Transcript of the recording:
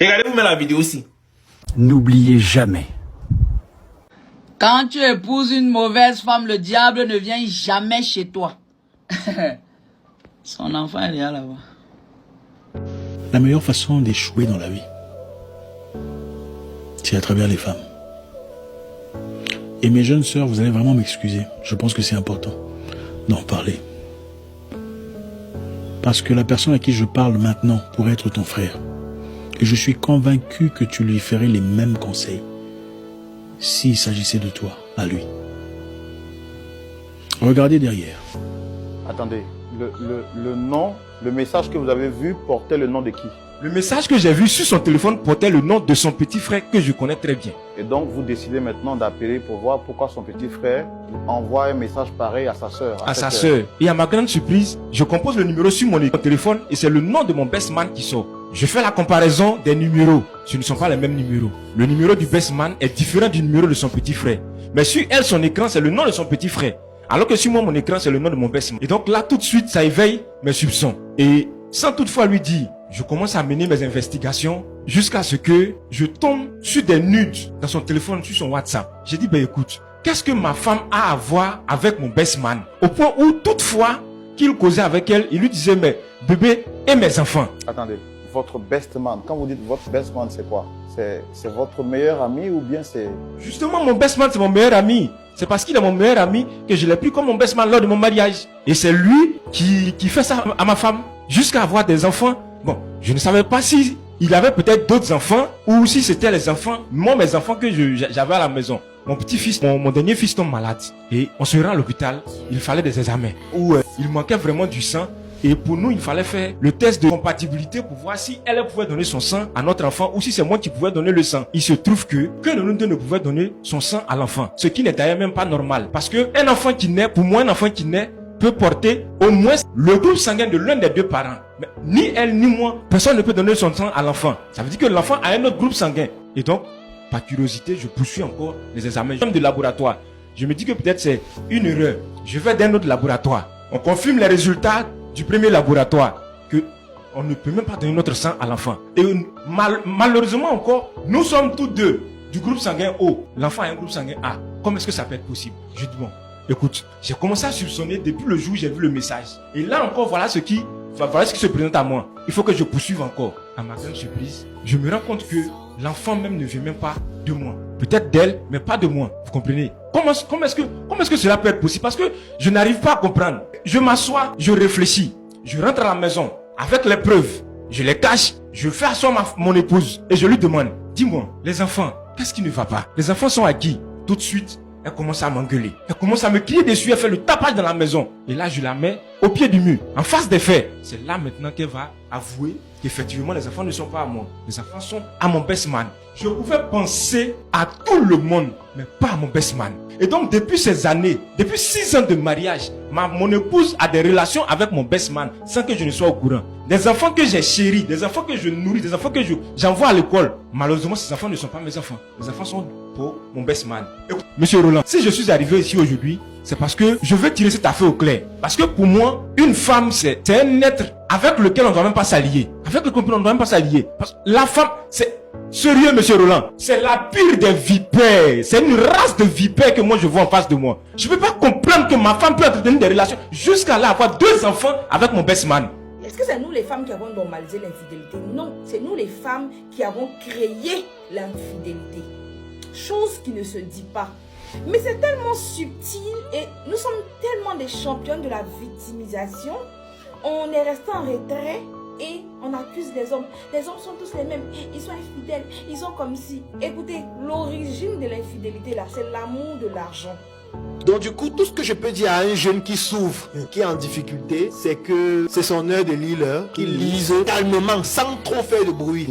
Regardez-vous même la vidéo aussi. N'oubliez jamais. Quand tu épouses une mauvaise femme, le diable ne vient jamais chez toi. Son enfant est là-bas. La meilleure façon d'échouer dans la vie, c'est à travers les femmes. Et mes jeunes sœurs, vous allez vraiment m'excuser. Je pense que c'est important d'en parler. Parce que la personne à qui je parle maintenant pourrait être ton frère. Et je suis convaincu que tu lui ferais les mêmes conseils s'il s'agissait de toi, à lui. Regardez derrière. Attendez, le nom, le message que vous avez vu portait le nom de qui? Le message que j'ai vu sur son téléphone portait le nom de son petit frère que je connais très bien. Et donc vous décidez maintenant d'appeler pour voir pourquoi son petit frère envoie un message pareil à sa sœur. À sa sœur. Et à ma grande surprise, je compose le numéro sur mon téléphone et c'est le nom de mon best man qui sort. Je fais la comparaison des numéros. Ce ne sont pas les mêmes numéros. Le numéro du best man est différent du numéro de son petit frère. Mais sur elle, son écran, c'est le nom de son petit frère. Alors que sur moi, mon écran, c'est le nom de mon best man. Et donc là, tout de suite, ça éveille mes soupçons. Et sans toutefois lui dire, je commence à mener mes investigations jusqu'à ce que je tombe sur des nudes dans son téléphone, sur son WhatsApp. J'ai dit, ben écoute, qu'est-ce que ma femme a à voir avec mon best man? Au point où toutefois qu'il causait avec elle, il lui disait, mais bébé et mes enfants. Attendez, votre best man, quand vous dites votre best man, c'est quoi? C'est votre meilleur ami ou bien c'est... Justement, mon best man, c'est mon meilleur ami. C'est parce qu'il est mon meilleur ami que je l'ai pris comme mon best man lors de mon mariage. Et c'est lui qui fait ça à ma femme, jusqu'à avoir des enfants. Bon, je ne savais pas si il avait peut-être d'autres enfants ou si c'était les enfants, moi mes enfants que j'avais à la maison. Mon petit-fils, mon dernier fils tombe malade et on se rend à l'hôpital. Il fallait des examens où il manquait vraiment du sang. Et pour nous, il fallait faire le test de compatibilité pour voir si elle pouvait donner son sang à notre enfant ou si c'est moi qui pouvais donner le sang. Il se trouve que nous deux ne pouvions donner son sang à l'enfant. Ce qui n'est d'ailleurs même pas normal. Parce que un enfant qui naît, pour moi, un enfant qui naît peut porter au moins le groupe sanguin de l'un des deux parents. Mais ni elle ni moi, personne ne peut donner son sang à l'enfant. Ça veut dire que l'enfant a un autre groupe sanguin. Et donc, par curiosité, je poursuis encore les examens de laboratoire. Je me dis que peut-être c'est une erreur. Je vais d'un autre laboratoire. On confirme les résultats du premier laboratoire que on ne peut même pas donner notre sang à l'enfant. Et malheureusement encore, nous sommes tous deux du groupe sanguin O. L'enfant a un groupe sanguin A. Comment est-ce que ça peut être possible? Je dis bon, écoute, j'ai commencé à soupçonner depuis le jour où j'ai vu le message. Et là encore, voilà ce qui se présente à moi. Il faut que je poursuive encore. À ma grande surprise, je me rends compte que l'enfant même ne vient même pas de moi. Peut-être d'elle, mais pas de moi. Vous comprenez? Comment est-ce que cela peut être possible? Parce que je n'arrive pas à comprendre. Je m'assois, je réfléchis. Je rentre à la maison avec les preuves. Je les cache. Je fais asseoir mon épouse et je lui demande, dis-moi, les enfants, qu'est-ce qui ne va pas? Les enfants sont à qui? Tout de suite, elle commence à m'engueuler. Elle commence à me crier dessus. Elle fait le tapage dans la maison. Et là, je la mets au pied du mur, en face des faits. C'est là maintenant qu'elle va avouer qu'effectivement, les enfants ne sont pas à moi. Les enfants sont à mon best man. Je pouvais penser à tout le monde, mais pas à mon best man. Et donc, depuis ces années, depuis 6 ans de mariage, mon épouse a des relations avec mon best man sans que je ne sois au courant. Des enfants que j'ai chéris, des enfants que je nourris, des enfants que j'envoie à l'école. Malheureusement, ces enfants ne sont pas mes enfants. Les enfants sont pour mon best man. Écoute, Monsieur Roland, si je suis arrivé ici aujourd'hui, c'est parce que je veux tirer cette affaire au clair. Parce que pour moi, une femme, c'est un être avec lequel on ne doit même pas s'allier. Avec lequel on ne doit même pas s'allier. Parce que la femme, c'est... Sérieux, Monsieur Roland, c'est la pire des vipères. C'est une race de vipères que moi je vois en face de moi. Je ne peux pas comprendre que ma femme peut entretenir des relations jusqu'à là avoir 2 enfants avec mon best man. Est-ce que c'est nous les femmes qui avons normalisé l'infidélité? Non, c'est nous les femmes qui avons créé l'infidélité. Chose qui ne se dit pas. Mais c'est tellement subtil et nous sommes tellement des championnes de la victimisation. On est resté en retrait et on accuse les hommes. Les hommes sont tous les mêmes. Ils sont infidèles. Ils sont comme si... Écoutez, l'origine de l'infidélité là, c'est l'amour de l'argent. Donc du coup, tout ce que je peux dire à un jeune qui souffre, qui est en difficulté, c'est que c'est son heure de lire, qu'il lise calmement, sans trop faire de bruit.